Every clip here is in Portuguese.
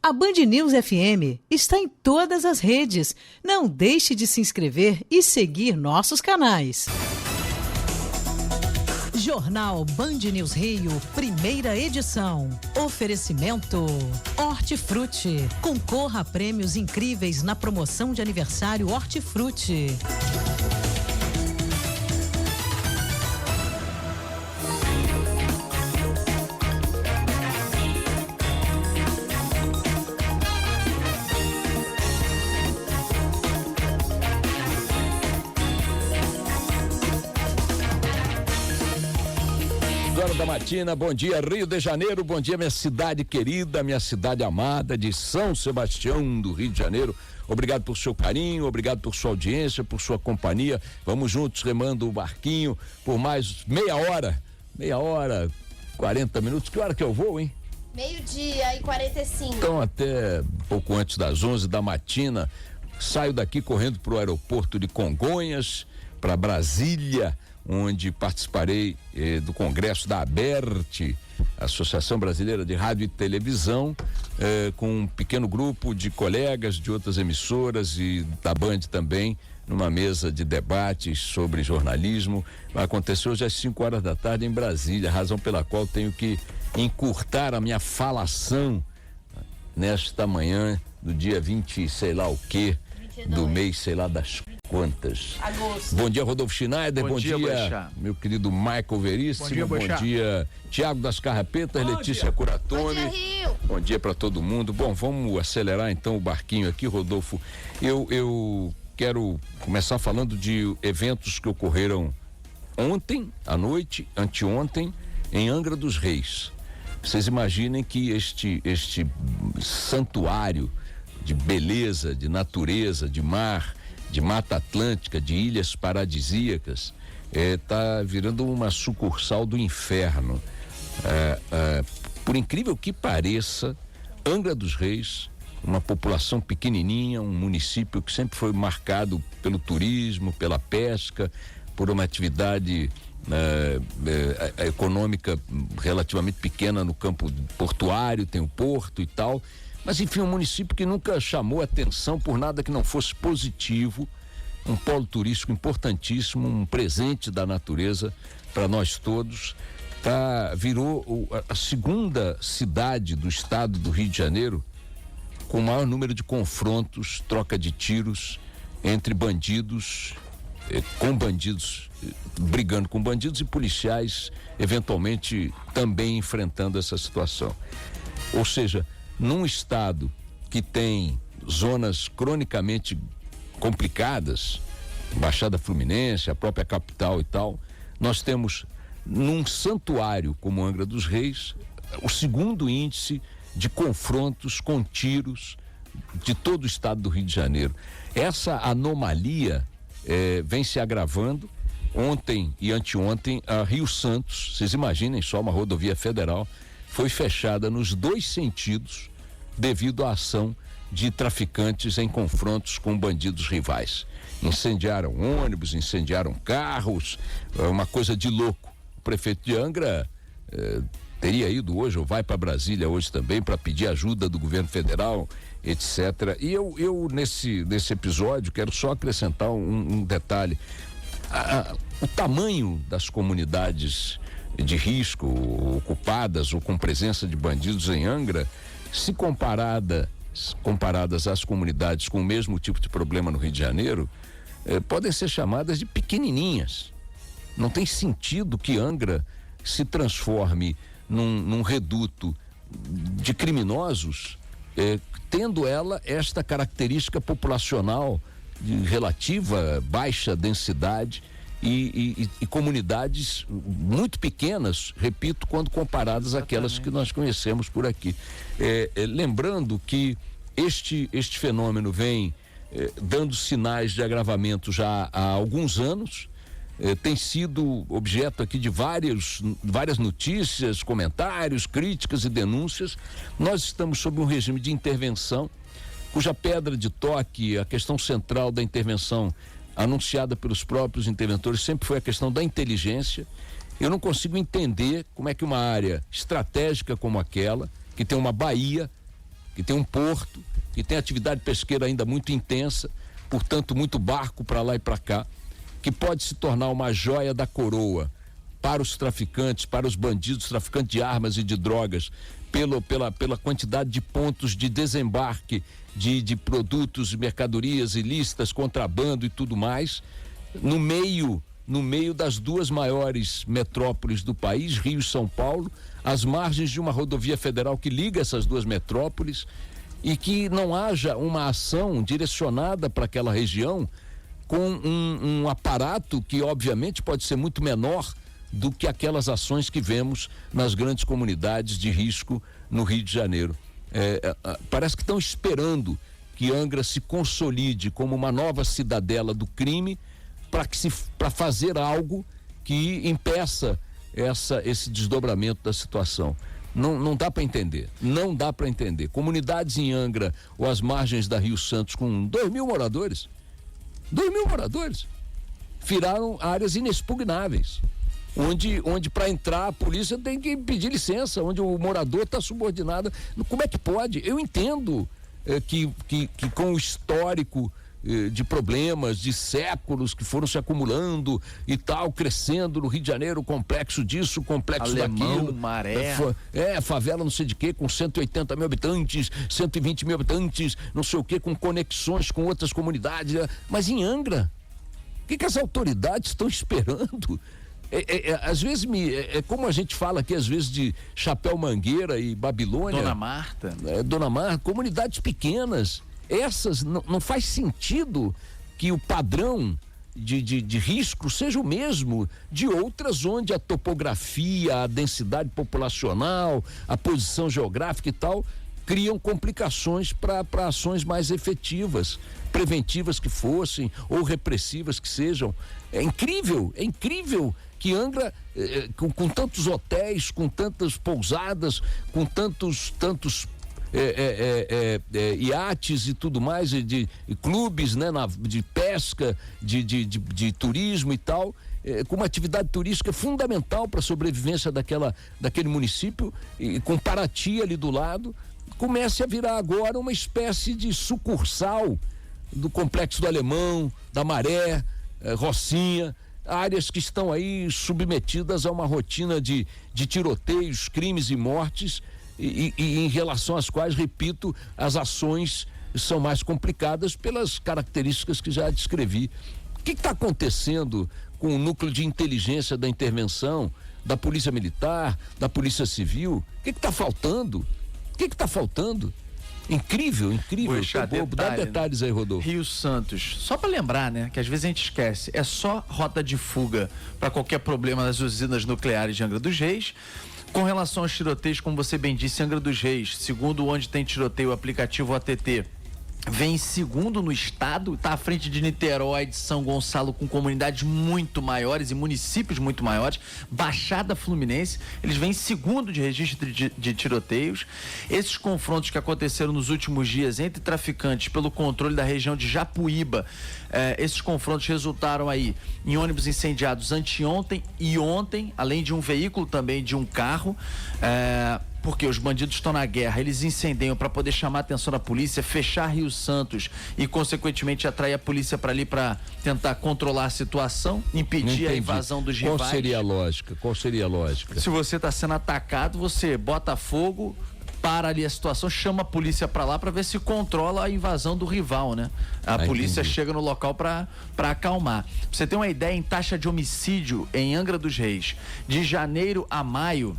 A Band News FM está em todas as redes. Não deixe de se inscrever e seguir nossos canais. Jornal Band News Rio, primeira edição. Oferecimento Hortifruti. Concorra a prêmios incríveis na promoção de aniversário Hortifruti. Da matina, bom dia Rio de Janeiro, bom dia minha cidade querida, minha cidade amada de São Sebastião do Rio de Janeiro. Obrigado por seu carinho, obrigado por sua audiência, por sua companhia. Vamos juntos remando o barquinho por mais meia hora, 40 minutos. Que hora que eu vou, hein? 12:45. Então até pouco antes das 11 da matina, saio daqui correndo para o aeroporto de Congonhas, para Brasília, onde participarei do congresso da ABERT, Associação Brasileira de Rádio e Televisão, com um pequeno grupo de colegas de outras emissoras e da Band também, numa mesa de debates sobre jornalismo. Vai acontecer hoje às 5 horas da tarde em Brasília, razão pela qual tenho que encurtar a minha falação nesta manhã do dia 20, sei lá o quê, 22. Do mês, sei lá das quantas. Agosto. Bom dia, Rodolfo Schneider. Bom dia meu querido Michael Veríssimo. Bom dia, Tiago das Carrapetas, Letícia Curatone. Bom dia, Rio. Bom dia para todo mundo. Bom, vamos acelerar então o barquinho aqui, Rodolfo. Eu quero começar falando de eventos que ocorreram ontem à noite, anteontem, em Angra dos Reis. Vocês imaginem que este santuário de beleza, de natureza, de mar, de Mata Atlântica, de ilhas paradisíacas, tá virando uma sucursal do inferno. Por incrível que pareça, Angra dos Reis, uma população pequenininha, um município que sempre foi marcado pelo turismo, pela pesca, por uma atividade econômica relativamente pequena no campo portuário, tem o porto e tal. Mas enfim, um município que nunca chamou atenção por nada que não fosse positivo, um polo turístico importantíssimo, um presente da natureza para nós todos. Virou a segunda cidade do estado do Rio de Janeiro com o maior número de confrontos, troca de tiros entre bandidos, com bandidos, brigando com bandidos e policiais, eventualmente também enfrentando essa situação. Ou seja, num estado que tem zonas cronicamente complicadas, Baixada Fluminense, a própria capital e tal, nós temos num santuário como Angra dos Reis o segundo índice de confrontos com tiros de todo o estado do Rio de Janeiro. Essa anomalia vem se agravando. Ontem e anteontem a Rio Santos, vocês imaginem só, uma rodovia federal foi fechada nos dois sentidos devido à ação de traficantes em confrontos com bandidos rivais. Incendiaram ônibus, incendiaram carros, uma coisa de louco. O prefeito de Angra teria ido hoje, ou vai para Brasília hoje também, para pedir ajuda do governo federal, etc. E eu nesse episódio, quero só acrescentar um detalhe. O tamanho das comunidades de risco, ocupadas ou com presença de bandidos em Angra, se comparadas às comunidades com o mesmo tipo de problema no Rio de Janeiro, podem ser chamadas de pequenininhas. Não tem sentido que Angra se transforme num reduto de criminosos, tendo ela esta característica populacional de relativa baixa densidade e comunidades muito pequenas, repito, quando comparadas àquelas que nós conhecemos por aqui. Lembrando que este fenômeno vem dando sinais de agravamento já há alguns anos, tem sido objeto aqui de várias notícias, comentários, críticas e denúncias. Nós estamos sob um regime de intervenção, cuja pedra de toque, a questão central da intervenção anunciada pelos próprios interventores sempre foi a questão da inteligência. Eu não consigo entender como é que uma área estratégica como aquela, que tem uma baía que tem um porto, que tem atividade pesqueira ainda muito intensa, portanto muito barco para lá e para cá, que pode se tornar uma joia da coroa para os traficantes, para os bandidos, traficantes de armas e de drogas, pela quantidade de pontos de desembarque de produtos, mercadorias ilícitas, contrabando e tudo mais, no meio das duas maiores metrópoles do país, Rio e São Paulo, às margens de uma rodovia federal que liga essas duas metrópoles, e que não haja uma ação direcionada para aquela região com um aparato que obviamente pode ser muito menor do que aquelas ações que vemos nas grandes comunidades de risco no Rio de Janeiro. Parece que estão esperando que Angra se consolide como uma nova cidadela do crime para fazer algo que impeça esse desdobramento da situação. Não dá para entender, não dá para entender. Comunidades em Angra ou às margens da Rio Santos com 2.000 moradores, viraram áreas inexpugnáveis, onde para entrar a polícia tem que pedir licença, onde o morador está subordinado. Como é que pode? Eu entendo que com o histórico de problemas, de séculos que foram se acumulando e tal, crescendo no Rio de Janeiro, complexo disso, complexo daquilo. Maré. Favela não sei de quê, com 180 mil habitantes, 120 mil habitantes, não sei o quê, com conexões com outras comunidades. Mas em Angra, o que as autoridades estão esperando? Às vezes como a gente fala aqui, às vezes, de Chapéu Mangueira e Babilônia. Dona Marta, comunidades pequenas. Essas não faz sentido que o padrão de risco seja o mesmo de outras onde a topografia, a densidade populacional, a posição geográfica e tal criam complicações para ações mais efetivas, preventivas que fossem ou repressivas que sejam. É incrível que Angra, com tantos hotéis, com tantas pousadas, com tantos iates e tudo mais, de clubes, né, de pesca, de turismo e tal, com uma atividade turística fundamental para a sobrevivência daquele município, e com Paraty ali do lado, comece a virar agora uma espécie de sucursal do Complexo do Alemão, da Maré, Rocinha, áreas que estão aí submetidas a uma rotina de tiroteios, crimes e mortes, e em relação às quais, repito, as ações são mais complicadas pelas características que já descrevi. O que está acontecendo com o núcleo de inteligência da intervenção, da Polícia Militar, da Polícia Civil? O que está faltando? Incrível. Dá detalhes aí, Rodolfo. Rio Santos, só para lembrar, né, que às vezes a gente esquece, é só rota de fuga para qualquer problema das usinas nucleares de Angra dos Reis. Com relação aos tiroteios, como você bem disse, Angra dos Reis, segundo onde tem tiroteio, o aplicativo ATT, vem em segundo no estado, está à frente de Niterói, de São Gonçalo, com comunidades muito maiores e municípios muito maiores. Baixada Fluminense, eles vêm em segundo de registro de tiroteios. Esses confrontos que aconteceram nos últimos dias entre traficantes pelo controle da região de Japuíba, esses confrontos resultaram aí em ônibus incendiados anteontem e ontem, além de um veículo também de um carro, porque os bandidos estão na guerra, eles incendiam para poder chamar a atenção da polícia, fechar Rio Santos e, consequentemente, atrair a polícia para ali para tentar controlar a situação, impedir a invasão dos rivais. Qual seria a lógica? Se você está sendo atacado, você bota fogo, para ali a situação, chama a polícia para lá para ver se controla a invasão do rival, né? A polícia chega no local para acalmar. Pra você ter uma ideia, em taxa de homicídio em Angra dos Reis, de janeiro a maio,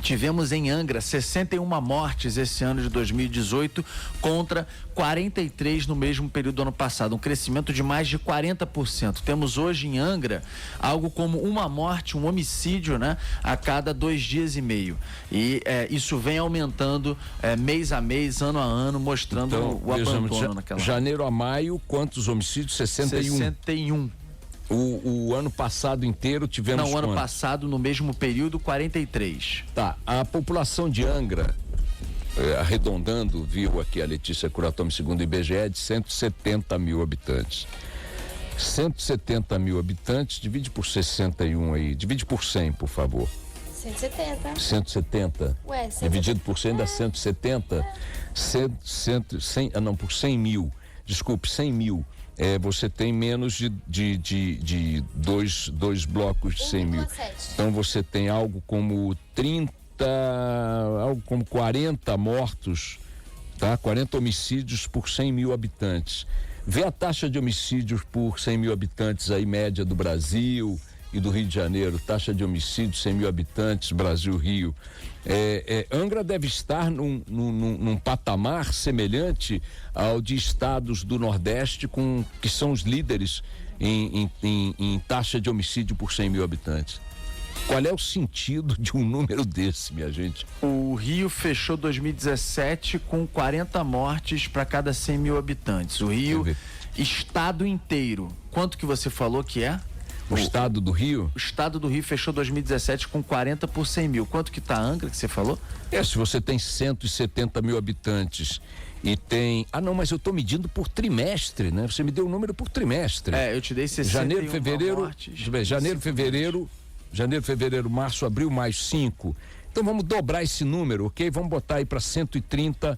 tivemos em Angra 61 mortes esse ano de 2018 contra 43 no mesmo período do ano passado, um crescimento de mais de 40%. Temos hoje em Angra algo como uma morte, um homicídio, né, a cada 2 dias e meio. E isso vem aumentando mês a mês, ano a ano, mostrando o abandono naquela. Janeiro a maio, quantos homicídios? 61. O ano passado inteiro tivemos Não, o ano passado, no mesmo período, 43. Tá, a população de Angra, arredondando, viu aqui a Letícia Curatomi, segundo o IBGE, é de 170 mil habitantes. 170 mil habitantes, divide por 61 aí, divide por 100, por favor. 170. 170. Ué, 170. Dividido por 100 dá 170. 100, não, por 100 mil. Desculpe, 100 mil. Você tem menos de dois blocos de 100 mil. 1,7. Então você tem algo como 40 mortos, tá? 40 homicídios por 100 mil habitantes. Vê a taxa de homicídios por 100 mil habitantes aí, média do Brasil e do Rio de Janeiro. Taxa de homicídios, 100 mil habitantes, Brasil, Rio. Angra deve estar num patamar semelhante ao de estados do Nordeste, que são os líderes em taxa de homicídio por 100 mil habitantes. Qual é o sentido de um número desse, minha gente? O Rio fechou 2017 com 40 mortes para cada 100 mil habitantes. O Rio, estado inteiro. Quanto que você falou que é? O estado do Rio? O estado do Rio fechou 2017 com 40 por 100 mil. Quanto que tá Angra, que você falou? Se você tem 170 mil habitantes e tem... não, mas eu tô medindo por trimestre, né? Você me deu o número por trimestre. Eu te dei 61 Janeiro, fevereiro, março, abril, mais 5. Então vamos dobrar esse número, ok? Vamos botar aí para 130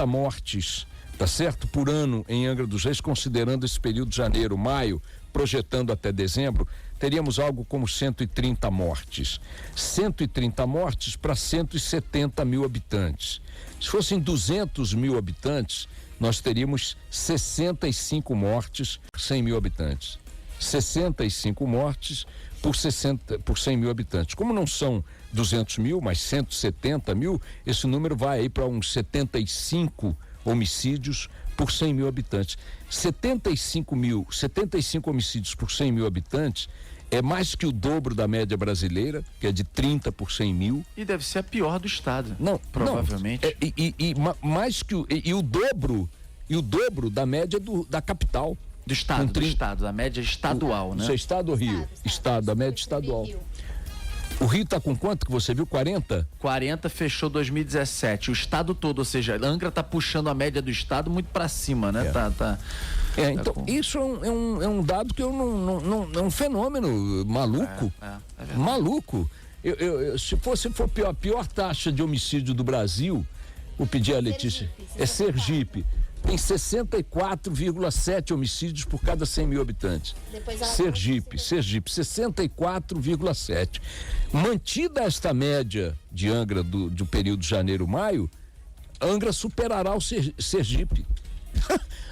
mortes, tá certo? Por ano em Angra dos Reis, considerando esse período de janeiro, maio, projetando até dezembro, teríamos algo como 130 mortes. 130 mortes para 170 mil habitantes. Se fossem 200 mil habitantes, nós teríamos 65 mortes por 100 mil habitantes. 65 mortes por 100 mil habitantes. Como não são 200 mil, mas 170 mil, esse número vai aí para uns 75 homicídios por 100 mil habitantes. 75 homicídios por 100 mil habitantes é mais que o dobro da média brasileira, que é de 30 por 100 mil. E deve ser a pior do estado. Não, provavelmente. Mais que o dobro da média da capital. Do estado, da média estadual, né? Isso é estado ou Rio? Estado, a média estadual. O Rio tá com quanto que você viu? 40? 40 fechou 2017. O estado todo, ou seja, Angra tá puxando a média do estado muito para cima, né? Então, isso é um dado que eu não é um fenômeno maluco. Maluco. Se for a pior taxa de homicídio do Brasil, vou pedir a Letícia, Sergipe. Tem 64,7 homicídios por cada 100 mil habitantes. Sergipe, 64,7. Mantida esta média de Angra do período de janeiro-maio, Angra superará o Sergipe.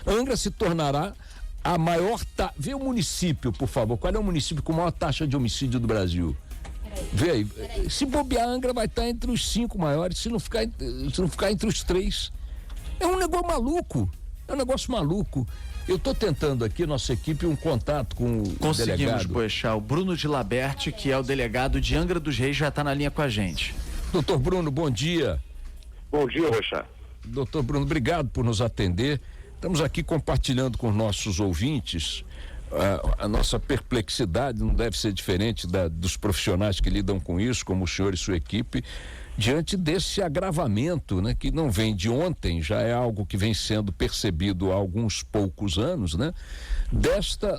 Angra se tornará a maior... Vê o município, por favor. Qual é o município com maior taxa de homicídio do Brasil? Vê aí. Se bobear, Angra vai estar entre os 5 maiores, se não ficar entre os 3. É um negócio maluco. Eu estou tentando aqui, nossa equipe, um contato com o delegado. Conseguimos, Boechat. O Bruno de Laberti, que é o delegado de Angra dos Reis, já está na linha com a gente. Doutor Bruno, bom dia. Bom dia, Boechat. Doutor Bruno, obrigado por nos atender. Estamos aqui compartilhando com nossos ouvintes a nossa perplexidade, não deve ser diferente dos profissionais que lidam com isso, como o senhor e sua equipe, diante desse agravamento, né, que não vem de ontem, já é algo que vem sendo percebido há alguns poucos anos, né,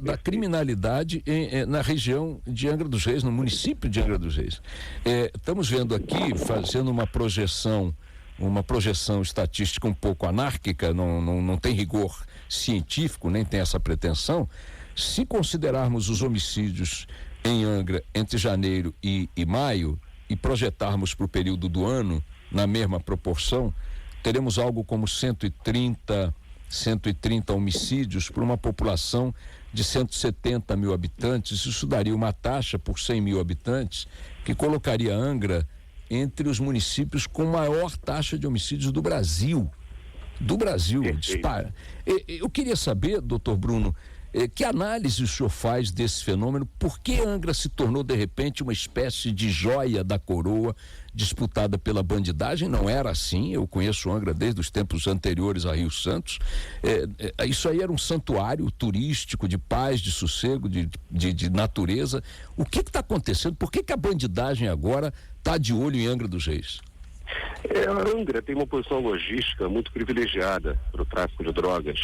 da criminalidade na região de Angra dos Reis, no município de Angra dos Reis. Estamos vendo aqui, fazendo uma projeção estatística um pouco anárquica, não tem rigor científico, nem tem essa pretensão. Se considerarmos os homicídios em Angra entre janeiro e maio e projetarmos para o período do ano na mesma proporção, teremos algo como 130 homicídios por uma população de 170 mil habitantes. Isso daria uma taxa por 100 mil habitantes que colocaria Angra entre os municípios com maior taxa de homicídios do Brasil. Dispara. Eu queria saber, doutor Bruno, que análise o senhor faz desse fenômeno? Por que Angra se tornou, de repente, uma espécie de joia da coroa disputada pela bandidagem? Não era assim. Eu conheço Angra desde os tempos anteriores a Rio Santos. Isso aí era um santuário turístico de paz, de sossego, de natureza. O que está acontecendo? Por que a bandidagem agora está de olho em Angra dos Reis? A Angra tem uma posição logística muito privilegiada para o tráfico de drogas.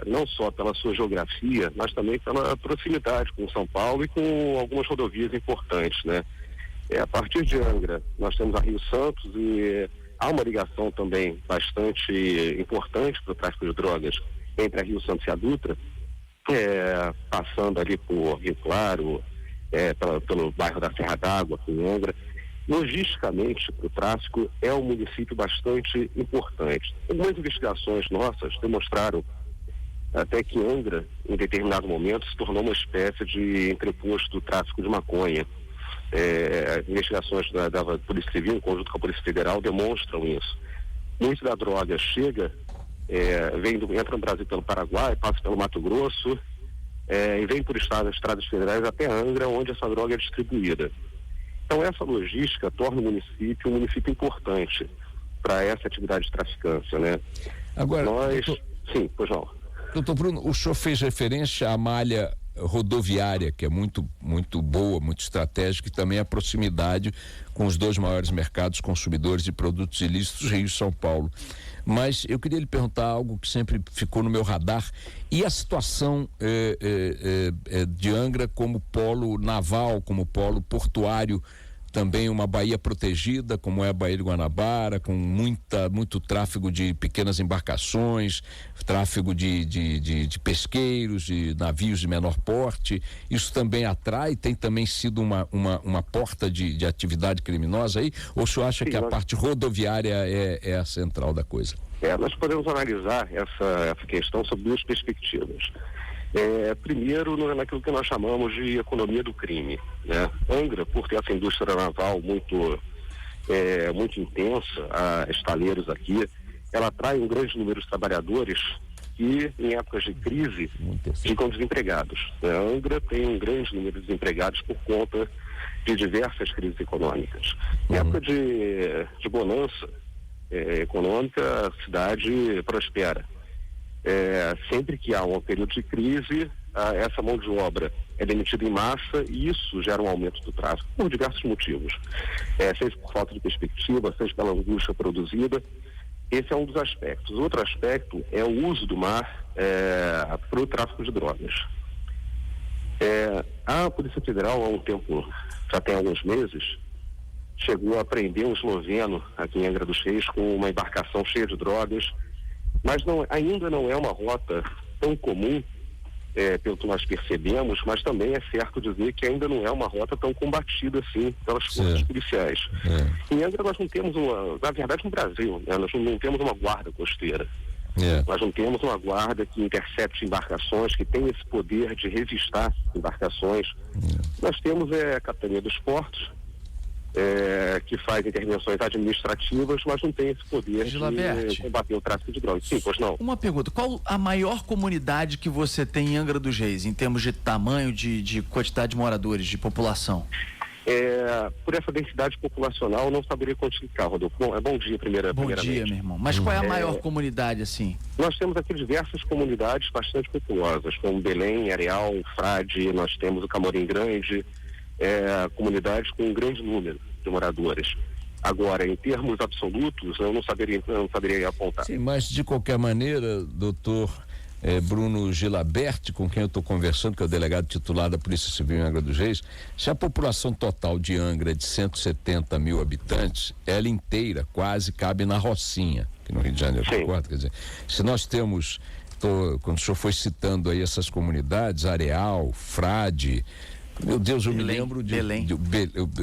Não só pela sua geografia, mas também pela proximidade com São Paulo e com algumas rodovias importantes, né? A partir de Angra, nós temos a Rio Santos e há uma ligação também bastante importante para o tráfico de drogas entre a Rio Santos e a Dutra, passando ali por Rio Claro, pelo bairro da Serra d'Água, em Angra. Logisticamente, para o tráfico, é um município bastante importante. Algumas investigações nossas demonstraram até que Angra, em determinado momento, se tornou uma espécie de entreposto do tráfico de maconha. Investigações da Polícia Civil, em conjunto com a Polícia Federal, demonstram isso. Muito da droga chega, entra no Brasil pelo Paraguai, passa pelo Mato Grosso, e vem por estradas federais até Angra, onde essa droga é distribuída. Então, essa logística torna o município um município importante para essa atividade de traficância, né? Agora, Sim, pois não. Doutor Bruno, o senhor fez referência à malha rodoviária, que é muito, muito boa, muito estratégica, e também a proximidade com os dois maiores mercados consumidores de produtos ilícitos, Rio e São Paulo. Mas eu queria lhe perguntar algo que sempre ficou no meu radar, e a situação de Angra como polo naval, como polo portuário, também uma baía protegida, como é a Baía de Guanabara, com muito tráfego de pequenas embarcações, tráfego de pesqueiros, de navios de menor porte. Isso também atrai, tem também sido uma porta de atividade criminosa aí? Ou o senhor acha que a parte rodoviária é a central da coisa? Nós podemos analisar essa questão sob duas perspectivas. Primeiro, naquilo que nós chamamos de economia do crime, né? Angra, por ter essa indústria naval muito intensa, há estaleiros aqui, ela atrai um grande número de trabalhadores que, em épocas de crise, ficam desempregados. Angra tem um grande número de desempregados por conta de diversas crises econômicas. Em época de bonança econômica, a cidade prospera. Sempre que há um período de crise, essa mão de obra é demitida em massa e isso gera um aumento do tráfico por diversos motivos. Seja por falta de perspectiva, seja pela angústia produzida. Esse é um dos aspectos. O outro aspecto é o uso do mar para o tráfico de drogas. A Polícia Federal, há um tempo, já tem alguns meses, chegou a prender um esloveno aqui em Angra dos Reis com uma embarcação cheia de drogas, mas ainda não é uma rota tão comum, pelo que nós percebemos, mas também é certo dizer que ainda não é uma rota tão combatida assim pelas forças policiais. Em Angra nós não temos na verdade no Brasil, né, nós não temos uma guarda costeira. Nós não temos uma guarda que intercepte embarcações, que tem esse poder de revistar embarcações. Nós temos a Capitania dos Portos, que faz intervenções administrativas, mas não tem esse poder de combater o tráfico de drogas. Sim, pois não. Uma pergunta, qual a maior comunidade que você tem em Angra dos Reis, em termos de tamanho, de quantidade de moradores, de população? Por essa densidade populacional, eu não saberia quantificar, Rodolfo. Bom dia, primeiramente. Bom dia, meu irmão. Mas qual é a maior comunidade, assim? Nós temos aqui diversas comunidades bastante populosas, como Belém, Areal, Frade, nós temos o Camorim Grande, comunidades com um grande número de moradores. Agora, em termos absolutos, eu não saberia apontar. Sim, mas de qualquer maneira, doutor Bruno Gilaberti, com quem eu estou conversando, que é o delegado titular da Polícia Civil em Angra dos Reis, se a população total de Angra é de 170 mil habitantes, ela inteira quase cabe na Rocinha, aqui no Rio de Janeiro, concorda? Quer dizer, se nós temos, quando o senhor foi citando aí essas comunidades, Areal, Frade, meu Deus, eu me lembro de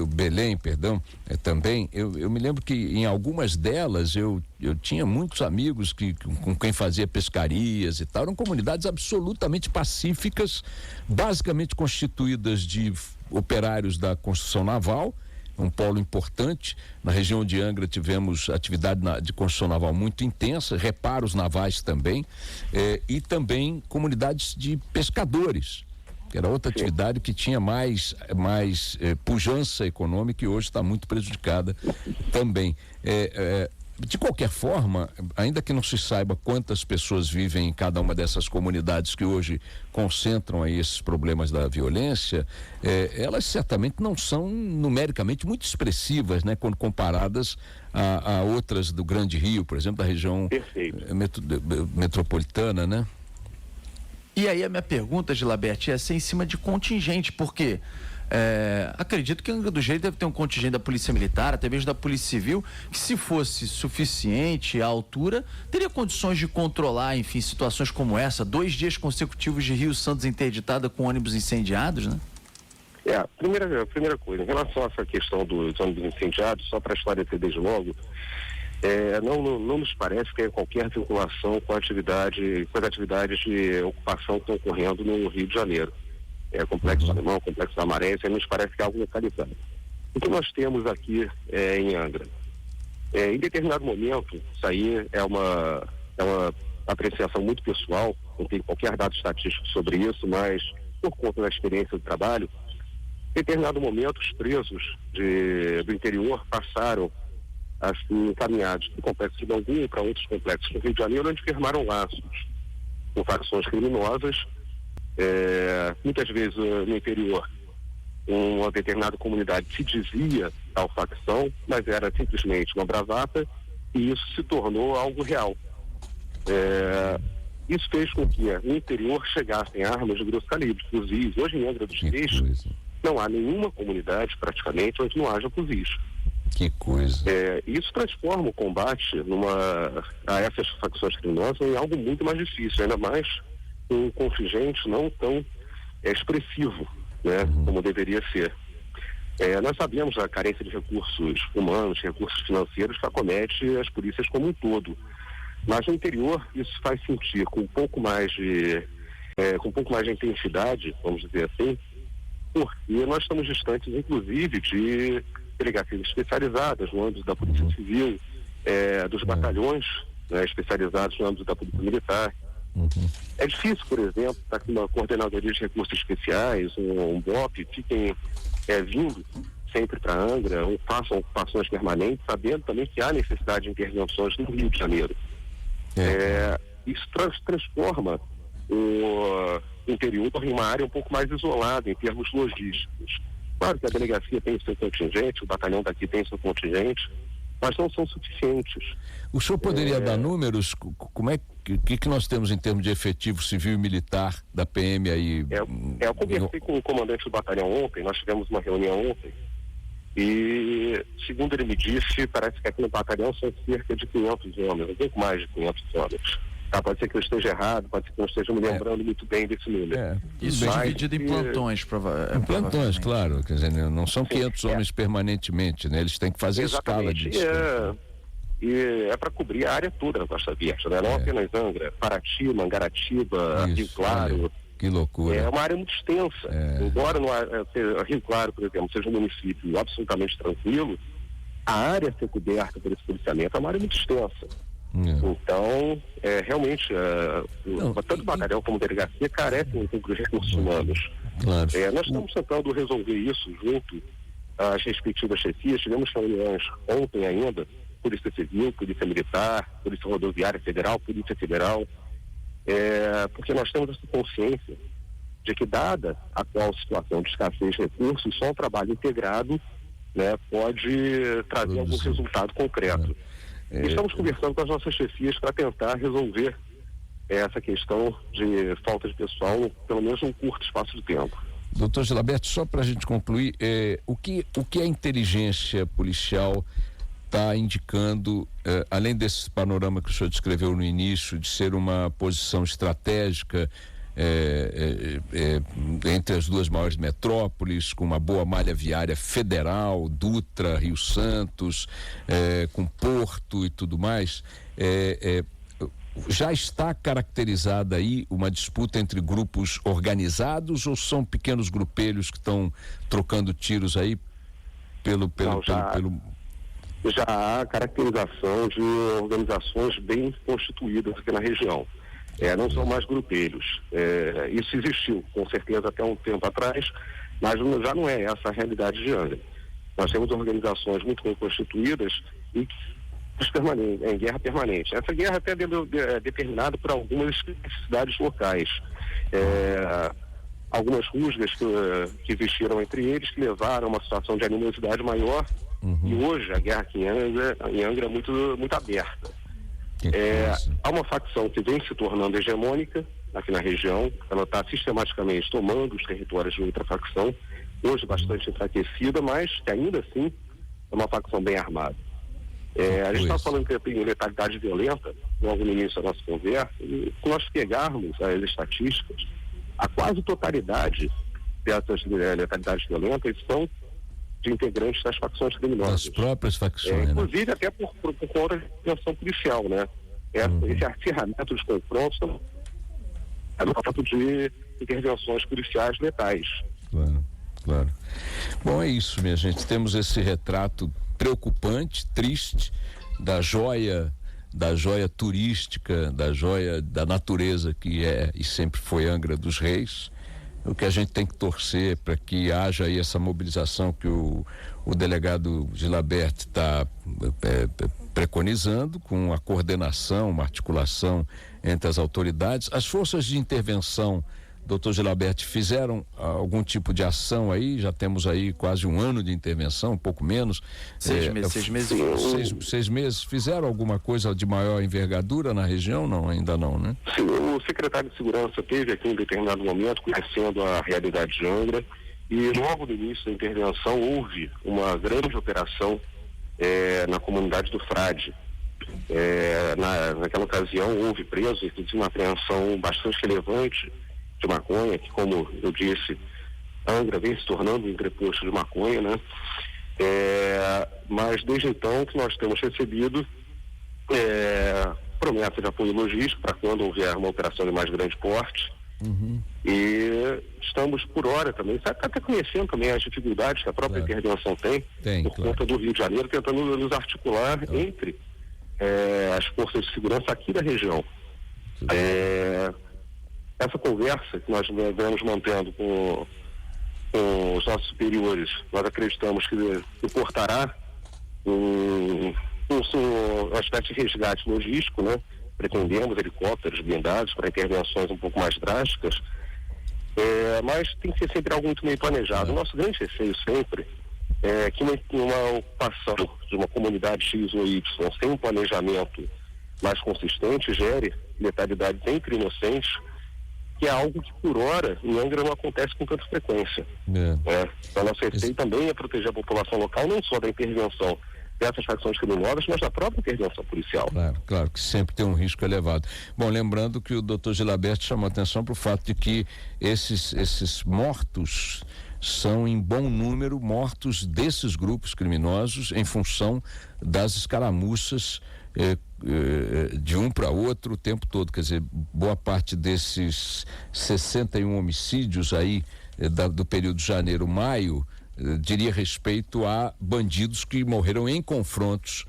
Belém, perdão, também, eu me lembro que em algumas delas eu tinha muitos amigos com quem fazia pescarias e tal, eram comunidades absolutamente pacíficas, basicamente constituídas de operários da construção naval, um polo importante. Na região de Angra tivemos atividade de construção naval muito intensa, reparos navais também, e também comunidades de pescadores, que era outra atividade que tinha mais pujança econômica e hoje está muito prejudicada também. De qualquer forma, ainda que não se saiba quantas pessoas vivem em cada uma dessas comunidades que hoje concentram aí esses problemas da violência, elas certamente não são numericamente muito expressivas, né, quando comparadas a outras do Grande Rio, por exemplo, da região metropolitana, né? E aí a minha pergunta, Gilaberti, é em cima de contingente, porque Acredito que Angra dos Reis deve ter um contingente da Polícia Militar, até mesmo da Polícia Civil, que se fosse suficiente à altura, teria condições de controlar, enfim, situações como essa, 2 dias consecutivos de Rio Santos interditada com ônibus incendiados, né? A primeira coisa, em relação a essa questão dos ônibus incendiados, só para esclarecer desde logo, não nos parece que há qualquer vinculação com as atividades de ocupação que estão ocorrendo no Rio de Janeiro. Complexo Alemão, Complexo da Maré, isso nos parece que é algo localizado. O que nós temos aqui em Angra? Em determinado momento, isso aí é uma apreciação muito pessoal, não tem qualquer dado estatístico sobre isso, mas por conta da experiência do trabalho, em determinado momento os presos do interior passaram a ser encaminhados do complexo de Bangu para outros complexos do Rio de Janeiro, onde firmaram laços com facções criminosas. Muitas vezes no interior uma determinada comunidade se dizia tal facção, mas era simplesmente uma bravata, e isso se tornou algo real. Isso fez com que no interior chegassem armas de grosso calibre, fuzis. Hoje em Angra dos Reis não há nenhuma comunidade praticamente onde não haja fuzis. Que coisa. Isso transforma o combate a essas facções criminosas em algo muito mais difícil, ainda mais um contingente não tão expressivo, né, como deveria ser. Nós sabemos a carência de recursos humanos, recursos financeiros que acomete as polícias como um todo. Mas no interior isso faz sentir com um pouco mais de intensidade, vamos dizer assim, porque nós estamos distantes, inclusive, de delegacias especializadas no âmbito da Polícia Civil, dos batalhões, né, especializados no âmbito da Polícia Militar. É difícil, por exemplo, estar com uma coordenadoria de recursos especiais, um BOP, fiquem vindo sempre para Angra, ou façam ocupações permanentes, sabendo também que há necessidade de intervenções no Rio de Janeiro. Isso transforma o interior em uma área um pouco mais isolada em termos logísticos. Claro que a delegacia tem seu contingente, o batalhão daqui tem seu contingente, mas não são suficientes. O senhor poderia dar números? Como que nós temos em termos de efetivo civil e militar da PM aí? Eu conversei com o comandante do batalhão ontem, nós tivemos uma reunião ontem, e segundo ele me disse, parece que aqui no batalhão são cerca de 500 homens, um pouco mais de 500 homens. Pode ser que eu esteja errado, pode ser que eu não esteja me lembrando muito bem desse número. Isso é dividido em plantões, plantões, claro, quer dizer, não são 500 homens permanentemente, né? Eles têm que fazer escala disso. E é para cobrir a área toda da Costa Verde, né? Não apenas Angra, Paraty, Mangaratiba, Rio Claro. Olha, que loucura. É uma área muito extensa. Embora Rio Claro, por exemplo, seja um município absolutamente tranquilo, a área a ser coberta por esse policiamento é uma área muito extensa. Então, realmente, tanto o batalhão como a delegacia carecem um pouco de recursos humanos. Claro. Nós estamos tentando resolver isso junto às respectivas chefias. Tivemos reuniões ontem ainda, Polícia Civil, Polícia Militar, Polícia Rodoviária Federal, Polícia Federal, porque nós temos essa consciência de que, dada a atual situação de escassez de recursos, só um trabalho integrado, né, pode trazer algum resultado concreto. Estamos conversando com as nossas chefias para tentar resolver essa questão de falta de pessoal, pelo menos um curto espaço de tempo. Doutor Gilberto, só para a gente concluir, o que a inteligência policial está indicando, além desse panorama que o senhor descreveu no início, de ser uma posição estratégica entre as duas maiores metrópoles, com uma boa malha viária federal, Dutra, Rio Santos, com porto e tudo mais, já está caracterizada aí uma disputa entre grupos organizados, ou são pequenos grupelhos que estão trocando tiros aí Já há caracterização de organizações bem constituídas aqui na região. Não são mais grupelhos. Isso existiu, com certeza, até um tempo atrás, mas já não é essa a realidade de Angra. Nós temos organizações muito bem constituídas e em guerra permanente. Essa guerra até é determinada por algumas especificidades locais. Algumas rusgas que existiram entre eles, que levaram a uma situação de animosidade maior, e hoje a guerra aqui em Angra é muito, muito aberta. Há uma facção que vem se tornando hegemônica aqui na região, ela está sistematicamente tomando os territórios de outra facção, hoje bastante enfraquecida, mas que ainda assim é uma facção bem armada. A gente está falando que tem letalidade violenta, logo no início da nossa conversa, e se nós pegarmos as estatísticas, a quase totalidade dessas letalidades violentas são de integrantes das facções criminosas. Das próprias facções, inclusive até por conta de intervenção policial, né? Esse acirramento de confrontos é no fato de intervenções policiais letais. Claro. Bom, é isso, minha gente. Temos esse retrato preocupante, triste, da joia turística, da joia da natureza que é e sempre foi Angra dos Reis. O que a gente tem que torcer para que haja aí essa mobilização que o delegado Gilabert está preconizando, com a coordenação, uma articulação entre as autoridades. As forças de intervenção, doutor Gilabert, fizeram algum tipo de ação aí? Já temos aí quase um ano de intervenção, um pouco menos. 6 meses. 6 meses. Fizeram alguma coisa de maior envergadura na região? Não, ainda não, né? Sim, o secretário de Segurança teve aqui em determinado momento, conhecendo a realidade de Angra, e logo no início da intervenção houve uma grande operação na comunidade do Frade. Naquela ocasião houve presos, inclusive uma apreensão bastante relevante de maconha, que, como eu disse, Angra vem se tornando um entreposto de maconha, né? Mas desde então que nós temos recebido promessas de apoio logístico para quando houver uma operação de mais grande porte. E estamos por hora também, até conhecendo também as dificuldades que a própria intervenção tem por conta do Rio de Janeiro, tentando nos articular entre as forças de segurança aqui da região. Essa conversa que nós vamos mantendo com os nossos superiores, nós acreditamos que suportará um aspecto de resgate logístico, né? Pretendemos helicópteros blindados para intervenções um pouco mais drásticas, mas tem que ser sempre algo muito bem planejado. O nosso grande receio sempre é que uma ocupação de uma comunidade X ou Y sem um planejamento mais consistente gere letalidades entre inocentes, que é algo que por hora em Angra não acontece com tanta frequência. Então nosso receio também é proteger a população local, não só da intervenção dessas facções criminosas, mas da própria intervenção policial. Claro que sempre tem um risco elevado. Bom, lembrando que o doutor Gilabert chamou a atenção para o fato de que esses mortos são em bom número mortos desses grupos criminosos em função das escaramuças de um para outro o tempo todo. Quer dizer, boa parte desses 61 homicídios aí do período janeiro-maio diria respeito a bandidos que morreram em confrontos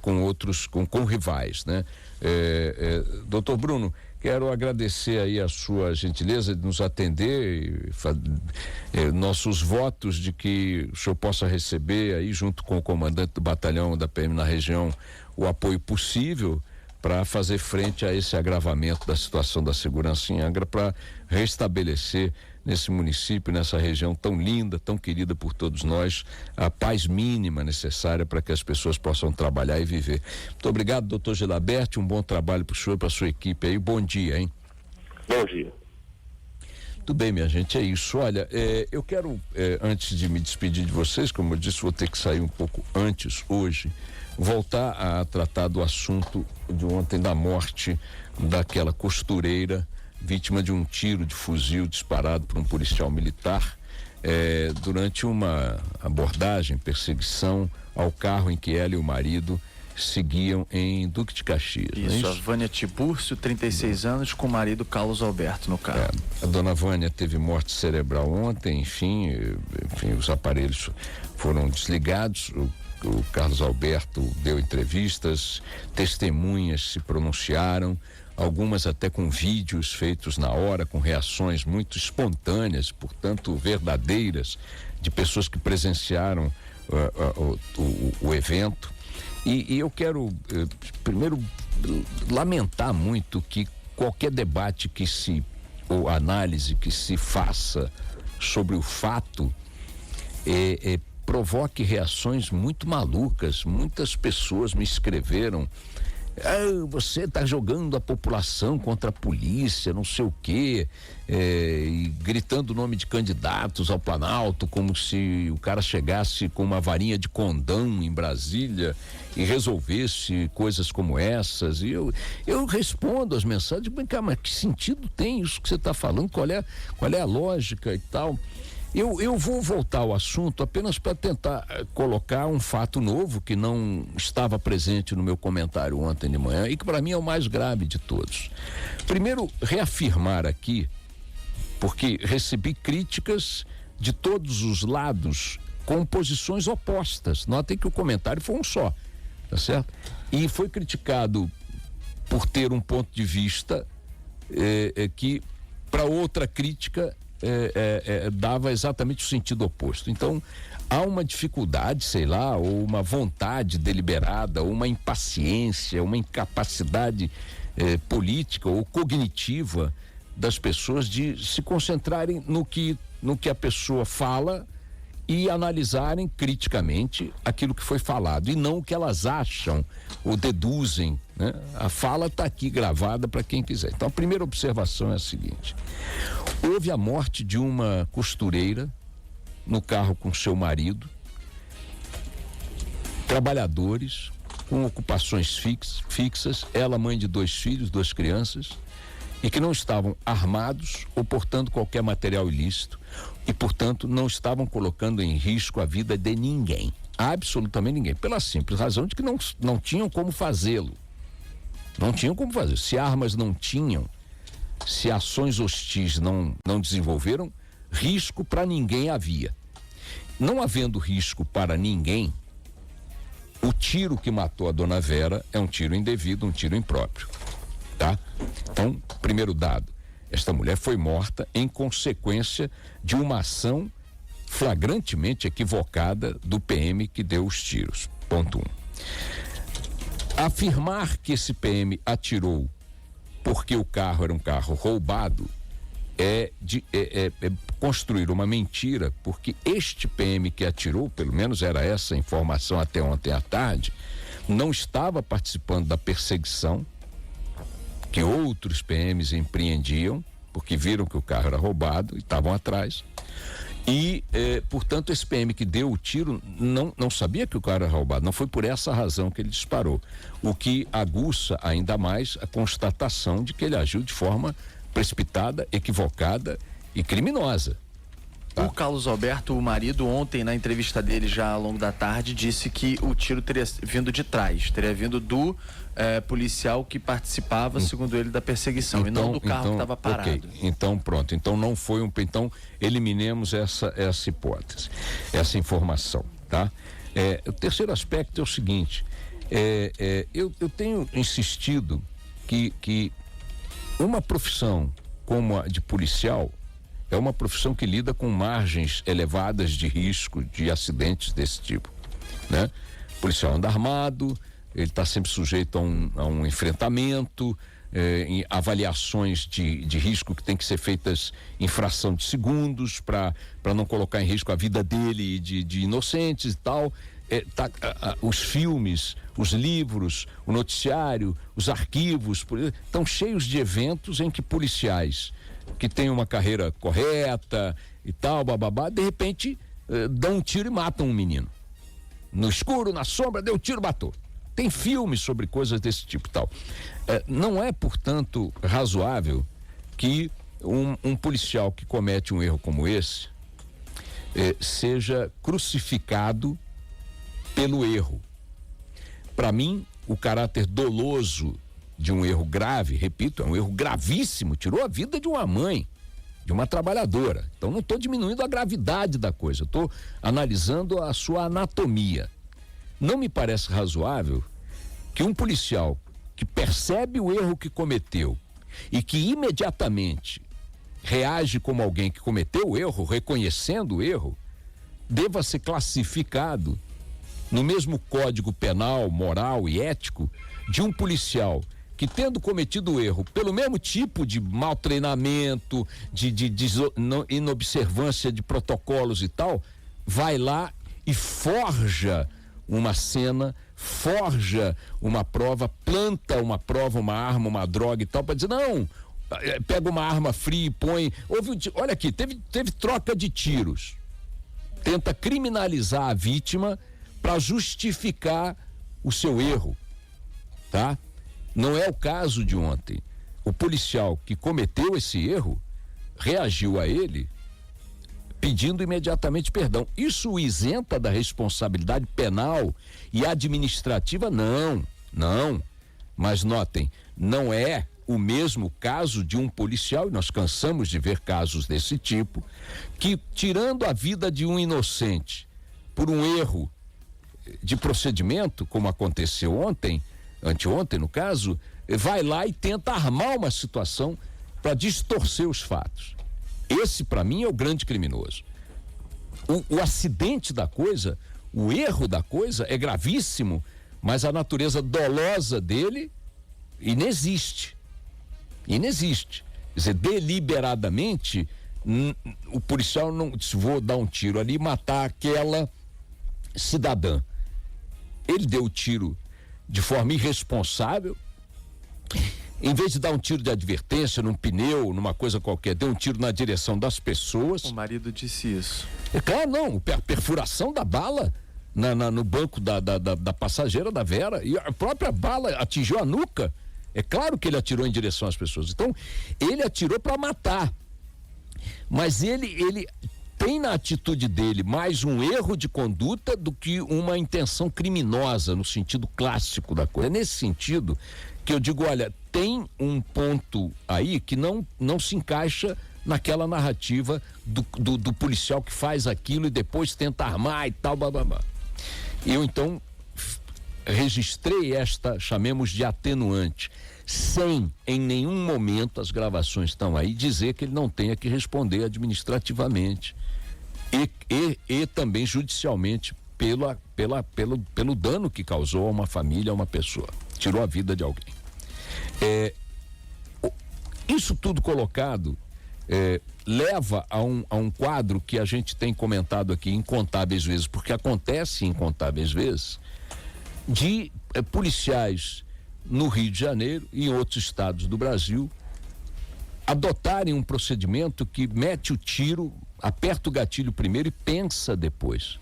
com outros, com rivais, né? Doutor Bruno, quero agradecer aí a sua gentileza de nos atender, nossos votos de que o senhor possa receber aí junto com o comandante do batalhão da PM na região o apoio possível para fazer frente a esse agravamento da situação da segurança em Angra, para restabelecer nesse município, nessa região tão linda, tão querida por todos nós, a paz mínima necessária para que as pessoas possam trabalhar e viver. Muito obrigado, doutor Gilabert, um bom trabalho para o senhor, para a sua equipe aí, bom dia, hein? Bom dia. Tudo bem, minha gente, é isso. Olha, eu quero, antes de me despedir de vocês, como eu disse, vou ter que sair um pouco antes hoje, voltar a tratar do assunto de ontem, da morte daquela costureira vítima de um tiro de fuzil disparado por um policial militar durante uma abordagem, perseguição ao carro em que ela e o marido seguiam em Duque de Caxias. Isso, a Vânia Tibúrcio, 36 anos, com o marido Carlos Alberto no carro. A dona Vânia teve morte cerebral ontem, enfim, os aparelhos foram desligados. O Carlos Alberto deu entrevistas, testemunhas se pronunciaram, algumas até com vídeos feitos na hora, com reações muito espontâneas, portanto verdadeiras, de pessoas que presenciaram o evento. E eu quero primeiro lamentar muito que qualquer debate ou análise que se faça sobre o fato provoque reações muito malucas. Muitas pessoas me escreveram Você está jogando a população contra a polícia, não sei o quê, e gritando o nome de candidatos ao Planalto, como se o cara chegasse com uma varinha de condão em Brasília e resolvesse coisas como essas. E eu respondo as mensagens, mas que sentido tem isso que você está falando? Qual é a lógica e tal? Eu vou voltar ao assunto apenas para tentar colocar um fato novo que não estava presente no meu comentário ontem de manhã e que para mim é o mais grave de todos. Primeiro, reafirmar aqui, porque recebi críticas de todos os lados com posições opostas. Notem que o comentário foi um só, tá certo? E foi criticado por ter um ponto de vista que para outra crítica dava exatamente o sentido oposto. Então, há uma dificuldade, sei lá, ou uma vontade deliberada, ou uma impaciência, uma incapacidade política ou cognitiva das pessoas de se concentrarem no que a pessoa fala e analisarem criticamente aquilo que foi falado e não o que elas acham ou deduzem, né? A fala está aqui gravada para quem quiser. Então, a primeira observação é a seguinte: houve a morte de uma costureira no carro com seu marido, trabalhadores com ocupações fixas, ela mãe de 2 filhos, 2 crianças, e que não estavam armados ou portando qualquer material ilícito e, portanto, não estavam colocando em risco a vida de ninguém, absolutamente ninguém, pela simples razão de que não tinham como fazê-lo. Não tinham como fazer. Se armas não tinham, se ações hostis não desenvolveram, risco para ninguém havia. Não havendo risco para ninguém, o tiro que matou a dona Vera é um tiro indevido, um tiro impróprio, tá? Então, primeiro dado, esta mulher foi morta em consequência de uma ação flagrantemente equivocada do PM que deu os tiros. Ponto 1. Afirmar que esse PM atirou porque o carro era um carro roubado é construir uma mentira, porque este PM que atirou, pelo menos era essa a informação até ontem à tarde, não estava participando da perseguição que outros PMs empreendiam, porque viram que o carro era roubado e estavam atrás. E, portanto, esse PM que deu o tiro não sabia que o carro era roubado, não foi por essa razão que ele disparou, o que aguça ainda mais a constatação de que ele agiu de forma precipitada, equivocada e criminosa. Tá. O Carlos Alberto, o marido, ontem na entrevista dele já ao longo da tarde, disse que o tiro teria vindo de trás, teria vindo do policial que participava, segundo ele, da perseguição, e não do carro que estava parado. Okay. Então, pronto. Então não foi então eliminemos essa hipótese, essa informação, tá? O terceiro aspecto é o seguinte, eu tenho insistido que uma profissão como a de policial é uma profissão que lida com margens elevadas de risco de acidentes desse tipo, né? O policial anda armado, ele está sempre sujeito a um enfrentamento, em avaliações de risco que tem que ser feitas em fração de segundos para não colocar em risco a vida dele e de inocentes e tal. Os filmes, os livros, o noticiário, os arquivos estão cheios de eventos em que policiais que têm uma carreira correta e tal, bababá, de repente dão um tiro e matam um menino. No escuro, na sombra, deu um tiro, matou. Tem filmes sobre coisas desse tipo e tal. Não é, portanto, razoável que um policial que comete um erro como esse seja crucificado pelo erro. Para mim, o caráter doloso de um erro grave, repito, é um erro gravíssimo, tirou a vida de uma mãe, de uma trabalhadora. Então não estou diminuindo a gravidade da coisa, estou analisando a sua anatomia. Não me parece razoável que um policial que percebe o erro que cometeu e que imediatamente reage como alguém que cometeu o erro, reconhecendo o erro, deva ser classificado no mesmo código penal, moral e ético de um policial que, tendo cometido o erro pelo mesmo tipo de mau treinamento, de inobservância de protocolos e tal, vai lá e forja uma cena forja uma prova, planta uma prova, uma arma, uma droga e tal, para dizer, não, pega uma arma fria e põe. Olha aqui, teve troca de tiros. Tenta criminalizar a vítima para justificar o seu erro, tá? Não é o caso de ontem. O policial que cometeu esse erro reagiu a ele pedindo imediatamente perdão. Isso o isenta da responsabilidade penal e administrativa? Não. Mas notem, não é o mesmo caso de um policial, e nós cansamos de ver casos desse tipo, que tirando a vida de um inocente por um erro de procedimento, como aconteceu anteontem no caso, vai lá e tenta armar uma situação para distorcer os fatos. Esse, para mim, é o grande criminoso. O acidente da coisa, o erro da coisa é gravíssimo, mas a natureza dolosa dele inexiste. Quer dizer, deliberadamente, o policial não disse, vou dar um tiro ali e matar aquela cidadã. Ele deu o tiro de forma irresponsável. Em vez de dar um tiro de advertência num pneu, numa coisa qualquer, deu um tiro na direção das pessoas. O marido disse isso. É claro, não, a perfuração da bala no banco da passageira da Vera, e a própria bala atingiu a nuca. É claro que ele atirou em direção às pessoas. Então, ele atirou para matar. Mas ele tem na atitude dele mais um erro de conduta do que uma intenção criminosa, no sentido clássico da coisa. É nesse sentido que eu digo, olha, tem um ponto aí que não se encaixa naquela narrativa do policial que faz aquilo e depois tenta armar e tal, bababá. Eu, então, registrei esta, chamemos de atenuante, sem em nenhum momento, as gravações estão aí, dizer que ele não tenha que responder administrativamente e também judicialmente pelo dano que causou a uma família, a uma pessoa, tirou a vida de alguém. Isso tudo colocado leva a um quadro que a gente tem comentado aqui incontáveis vezes, porque acontece incontáveis vezes, de policiais no Rio de Janeiro e em outros estados do Brasil adotarem um procedimento que mete o tiro, aperta o gatilho primeiro e pensa depois,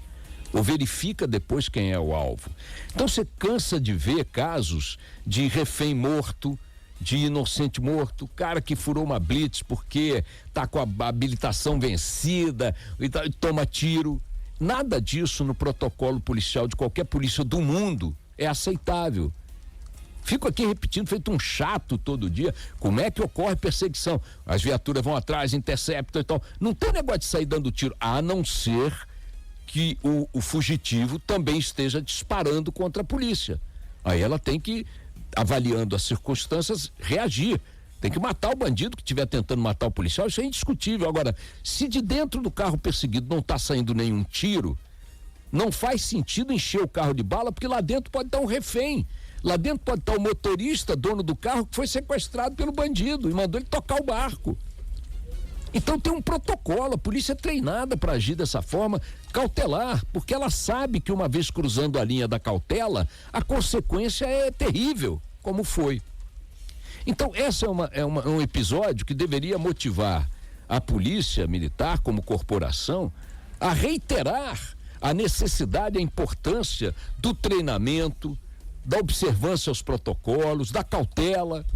ou verifica depois quem é o alvo. Então você cansa de ver casos de refém morto, de inocente morto, cara que furou uma blitz porque tá com a habilitação vencida e toma tiro. Nada disso no protocolo policial de qualquer polícia do mundo é aceitável. Fico aqui repetindo, feito um chato todo dia, como é que ocorre perseguição? As viaturas vão atrás, interceptam e tal. Não tem negócio de sair dando tiro, a não ser que o fugitivo também esteja disparando contra a polícia. Aí ela tem que, avaliando as circunstâncias, reagir. Tem que matar o bandido que estiver tentando matar o policial, isso é indiscutível. Agora, se de dentro do carro perseguido não está saindo nenhum tiro, não faz sentido encher o carro de bala, porque lá dentro pode estar um refém. Lá dentro pode estar o motorista, dono do carro, que foi sequestrado pelo bandido e mandou ele tocar o barco. Então tem um protocolo, a polícia é treinada para agir dessa forma, cautelar, porque ela sabe que uma vez cruzando a linha da cautela, a consequência é terrível, como foi. Então esse é um episódio que deveria motivar a polícia militar como corporação a reiterar a necessidade, a importância do treinamento, da observância aos protocolos, da cautela,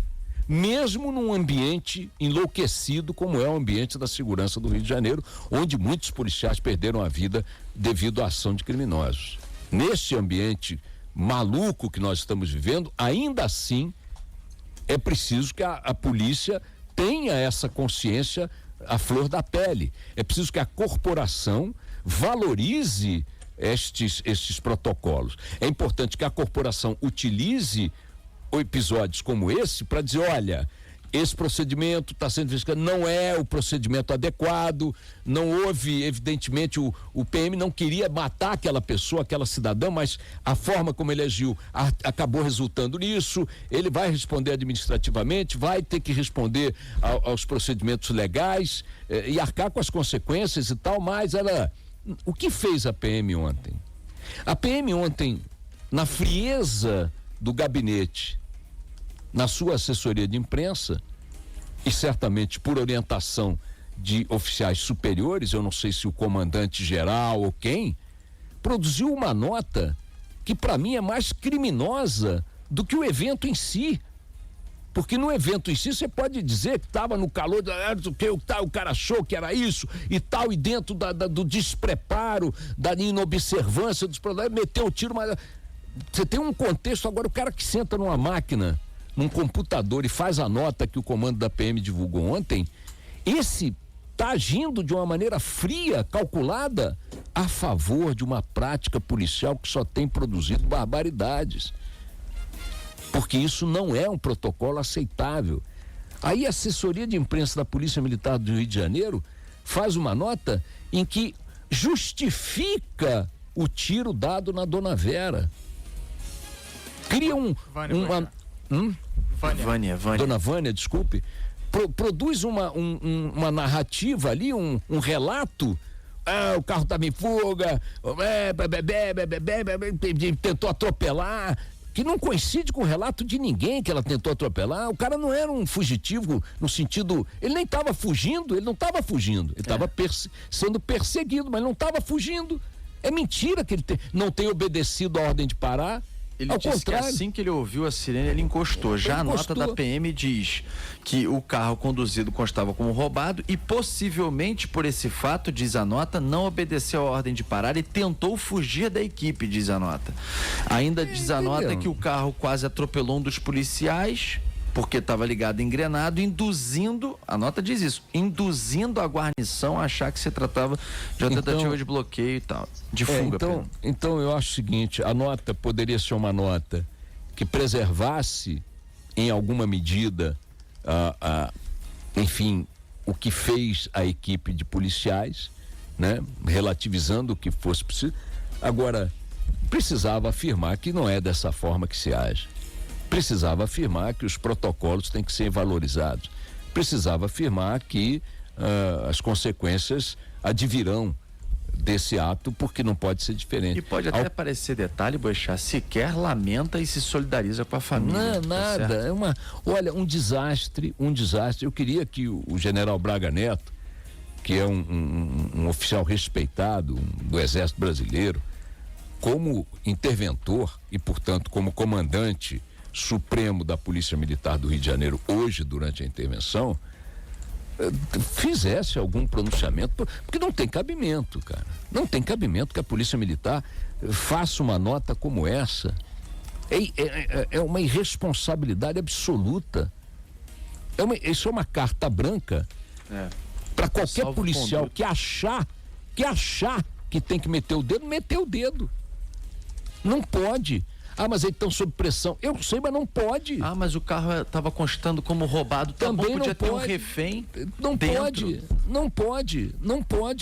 mesmo num ambiente enlouquecido como é o ambiente da segurança do Rio de Janeiro, onde muitos policiais perderam a vida devido à ação de criminosos. Nesse ambiente maluco que nós estamos vivendo, ainda assim, é preciso que a polícia tenha essa consciência à flor da pele. É preciso que a corporação valorize estes protocolos. É importante que a corporação utilize episódios como esse para dizer, olha, esse procedimento está sendo verificado, não é o procedimento adequado, não houve, evidentemente, o PM não queria matar aquela pessoa, aquela cidadã, mas a forma como ele agiu acabou resultando nisso, ele vai responder administrativamente, vai ter que responder aos procedimentos legais e arcar com as consequências e tal, mas o que fez a PM ontem? A PM ontem na frieza do gabinete, na sua assessoria de imprensa, e certamente por orientação de oficiais superiores, eu não sei se o comandante geral ou quem, produziu uma nota que para mim é mais criminosa do que o evento em si. Porque no evento em si você pode dizer que estava no calor, o cara achou que era isso e tal, e dentro do despreparo, da inobservância dos problemas, meteu o tiro, mas você tem um contexto. Agora, o cara que senta numa máquina, num computador e faz a nota que o comando da PM divulgou ontem, esse está agindo de uma maneira fria, calculada, a favor de uma prática policial que só tem produzido barbaridades. Porque isso não é um protocolo aceitável. Aí a assessoria de imprensa da Polícia Militar do Rio de Janeiro faz uma nota em que justifica o tiro dado na Dona Vera. Cria Vânia. Dona Vânia, desculpe. Produz uma narrativa ali, um relato. O carro estava em fuga, tentou atropelar, que não coincide com o relato de ninguém que ela tentou atropelar. O cara não era um fugitivo no sentido, ele nem estava fugindo, ele não estava fugindo, ele estava sendo perseguido, mas não estava fugindo. É mentira que ele não tem obedecido a ordem de parar. Ele disse que assim que ele ouviu a sirene, ele encostou. A nota da PM diz que o carro conduzido constava como roubado e possivelmente por esse fato, diz a nota, não obedeceu a ordem de parar e tentou fugir da equipe, diz a nota. Ainda diz a nota que o carro quase atropelou um dos policiais, porque estava ligado engrenado, a nota diz isso, induzindo a guarnição a achar que se tratava de uma tentativa de bloqueio e tal, de fuga. Então eu acho o seguinte, a nota poderia ser uma nota que preservasse em alguma medida, enfim, o que fez a equipe de policiais, né? Relativizando o que fosse preciso. Agora, precisava afirmar que não é dessa forma que se age. Precisava afirmar que os protocolos têm que ser valorizados. Precisava afirmar que as consequências advirão desse ato, porque não pode ser diferente. E pode até parecer detalhe, Boechat, sequer lamenta e se solidariza com a família. Não, nada. Olha, um desastre. Eu queria que o general Braga Neto, que é um oficial respeitado do Exército Brasileiro, como interventor e, portanto, como comandante supremo da Polícia Militar do Rio de Janeiro hoje, durante a intervenção, fizesse algum pronunciamento, porque não tem cabimento, cara. Não tem cabimento que a Polícia Militar faça uma nota como essa. É uma irresponsabilidade absoluta. Isso é uma carta branca para qualquer policial que achar que tem que meter o dedo. Não pode. Mas eles estão sob pressão. Eu sei, mas não pode. Mas o carro estava constando como roubado. Também podia não ter pode. Um refém. Não dentro. pode.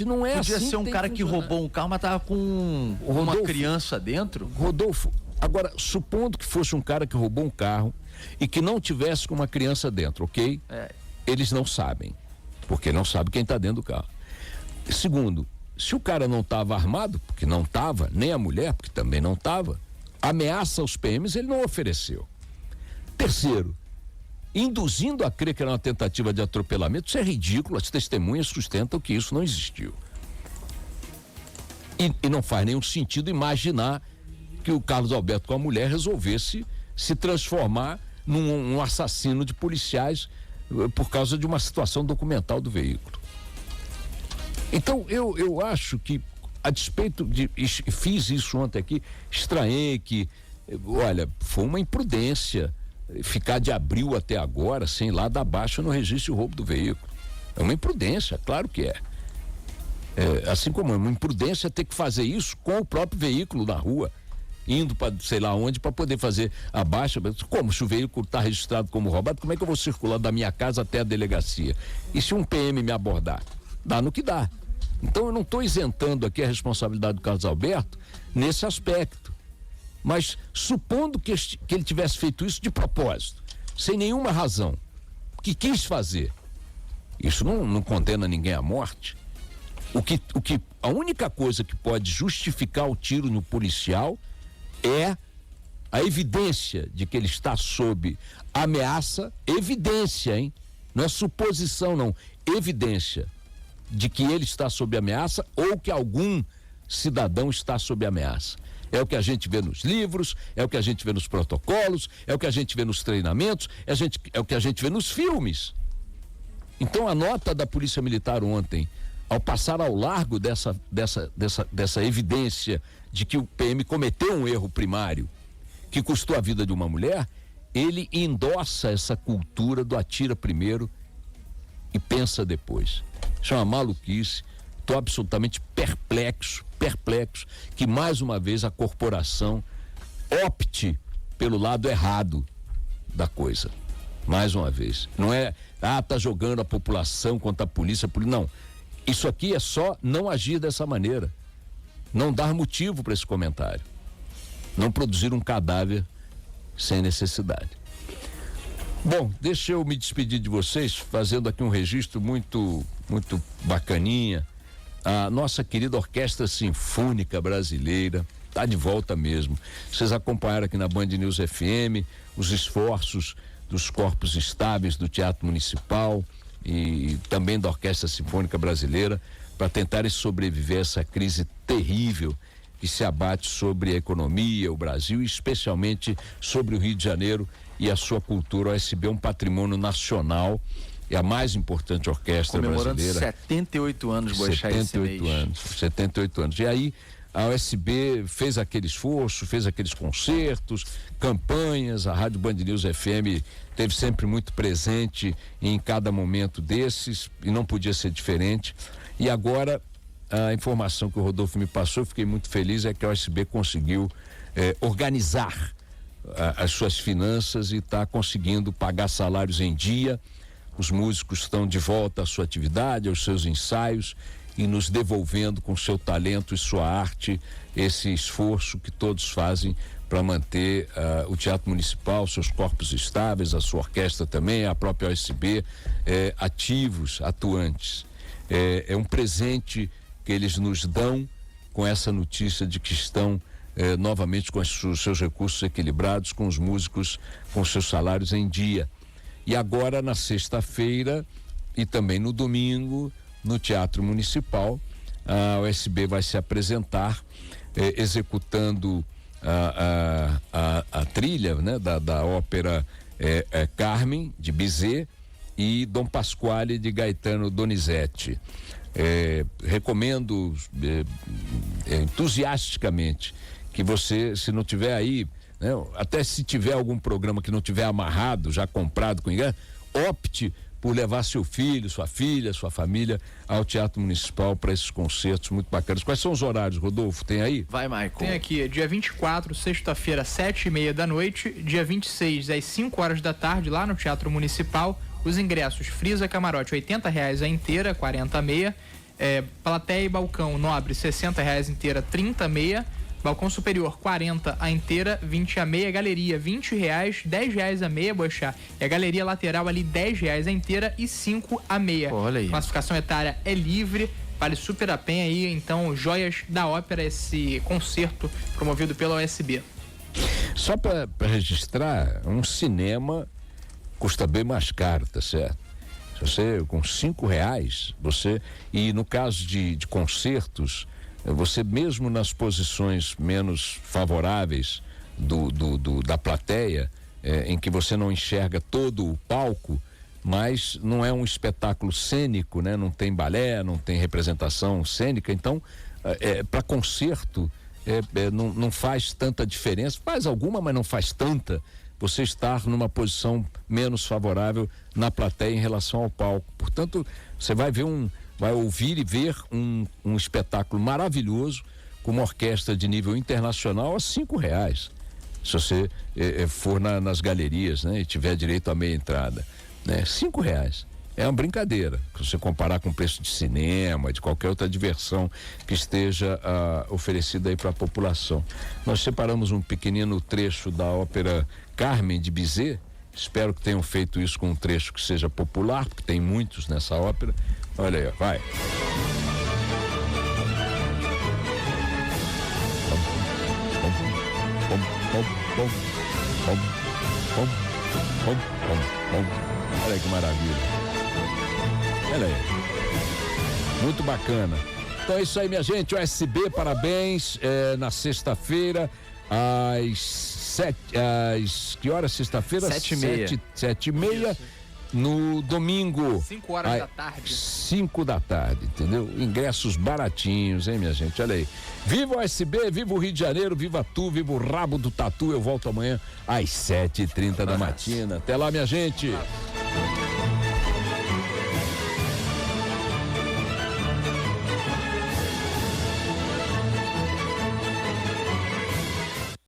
Não é assim. Podia ser um cara que roubou um carro, mas estava com uma criança dentro. Rodolfo, agora, supondo que fosse um cara que roubou um carro e que não tivesse com uma criança dentro, ok? Eles não sabem, porque não sabem quem está dentro do carro. Segundo, se o cara não estava armado, porque não estava, nem a mulher, porque também não estava, ameaça aos PMs ele não ofereceu. Terceiro, induzindo a crer que era uma tentativa de atropelamento, isso é ridículo, as testemunhas sustentam que isso não existiu. E não faz nenhum sentido imaginar que o Carlos Alberto com a mulher resolvesse se transformar num assassino de policiais por causa de uma situação documental do veículo. Então eu acho que, a despeito de, fiz isso ontem aqui, estranhei que, olha, foi uma imprudência ficar de abril até agora sem lá dar baixa no registro de roubo do veículo. É uma imprudência, claro que é. Assim como é uma imprudência ter que fazer isso com o próprio veículo na rua, indo para sei lá onde para poder fazer a baixa. Como? Se o veículo está registrado como roubado, como é que eu vou circular da minha casa até a delegacia? E se um PM me abordar? Dá no que dá. Então eu não estou isentando aqui a responsabilidade do Carlos Alberto nesse aspecto, mas supondo que ele tivesse feito isso de propósito, sem nenhuma razão, que quis fazer, isso não condena ninguém à morte. A única coisa que pode justificar o tiro no policial é a evidência de que ele está sob ameaça, evidência, hein? Não é suposição, não, evidência de que ele está sob ameaça ou que algum cidadão está sob ameaça. É o que a gente vê nos livros, é o que a gente vê nos protocolos, é o que a gente vê nos treinamentos, é o que a gente vê nos filmes. Então a nota da Polícia Militar ontem, ao passar ao largo dessa evidência de que o PM cometeu um erro primário que custou a vida de uma mulher, ele endossa essa cultura do atira primeiro e pensa depois. Isso é uma maluquice. Estou absolutamente perplexo que mais uma vez a corporação opte pelo lado errado da coisa. Mais uma vez. Não é, tá jogando a população contra a polícia. Não. Isso aqui é só não agir dessa maneira. Não dar motivo para esse comentário. Não produzir um cadáver sem necessidade. Bom, deixa eu me despedir de vocês, fazendo aqui um registro muito bacaninha. A nossa querida Orquestra Sinfônica Brasileira está de volta mesmo. Vocês acompanharam aqui na Band News FM os esforços dos corpos estáveis do Teatro Municipal e também da Orquestra Sinfônica Brasileira para tentarem sobreviver a essa crise terrível que se abate sobre a economia, o Brasil, e especialmente sobre o Rio de Janeiro e a sua cultura. A OSB é um patrimônio nacional. É a mais importante orquestra brasileira. 78 anos, Boechat, esse mês. 78 anos. E aí a OSB fez aquele esforço, fez aqueles concertos, campanhas, a Rádio Band News FM esteve sempre muito presente em cada momento desses e não podia ser diferente. E agora a informação que o Rodolfo me passou, eu fiquei muito feliz, é que a OSB conseguiu organizar as suas finanças e está conseguindo pagar salários em dia. Os músicos estão de volta à sua atividade, aos seus ensaios e nos devolvendo com seu talento e sua arte esse esforço que todos fazem para manter o Teatro Municipal, seus corpos estáveis, a sua orquestra também, a própria OSB, ativos, atuantes. É um presente que eles nos dão com essa notícia de que estão novamente com os seus recursos equilibrados, com os músicos com seus salários em dia. E agora, na sexta-feira e também no domingo, no Teatro Municipal, a OSB vai se apresentar executando a trilha, né, da ópera Carmen, de Bizet, e Dom Pasquale, de Gaetano Donizetti. Recomendo entusiasticamente que você, se não tiver aí, né, até se tiver algum programa que não tiver amarrado, já comprado com engano, opte por levar seu filho, sua filha, sua família ao Teatro Municipal para esses concertos muito bacanas. Quais são os horários, Rodolfo? Tem aí? Vai, Michael. Tem aqui, dia 24, sexta-feira, 7h30 da noite, dia 26, às 5 horas da tarde, lá no Teatro Municipal. Os ingressos, Frisa Camarote, R$80 a inteira, 40 a meia. Plateia e balcão nobre, R$60 inteira, 30 a meia. Balcão superior, 40 a inteira, 20 a meia. Galeria, R$20, R$10 a meia, Boechat. E a galeria lateral ali, R$10 a inteira e 5 a meia. Olha aí. Classificação etária é livre, vale super a pena aí. Então, Joias da Ópera, esse concerto promovido pela OSB. Só para registrar, um cinema custa bem mais caro, tá certo? Se você, com R$5, você, e no caso de concertos, você mesmo nas posições menos favoráveis da plateia, em que você não enxerga todo o palco, mas não é um espetáculo cênico, né? Não tem balé, não tem representação cênica, então para concerto não faz tanta diferença, faz alguma, mas não faz tanta, você estar numa posição menos favorável na plateia em relação ao palco. Portanto, você vai ouvir e ver um espetáculo maravilhoso com uma orquestra de nível internacional a R$5, se você for nas galerias, né, e tiver direito à meia entrada, né? R$5 é uma brincadeira se você comparar com o preço de cinema, de qualquer outra diversão que esteja oferecida aí para a população. Nós separamos um pequenino trecho da ópera Carmen, de Bizet. Espero que tenham feito isso com um trecho que seja popular, porque tem muitos nessa ópera. Olha aí, ó, vai. Olha aí que maravilha. Olha aí. Muito bacana. Então é isso aí, minha gente. O SB, parabéns. Na sexta-feira, que hora sexta-feira? 7h30. 7h30. No domingo. 5 horas da tarde. 5 da tarde, entendeu? Ingressos baratinhos, hein, minha gente? Olha aí. Viva o SB, viva o Rio de Janeiro, viva tu, viva o rabo do tatu. Eu volto amanhã às 7h30 da matina. Até lá, minha gente.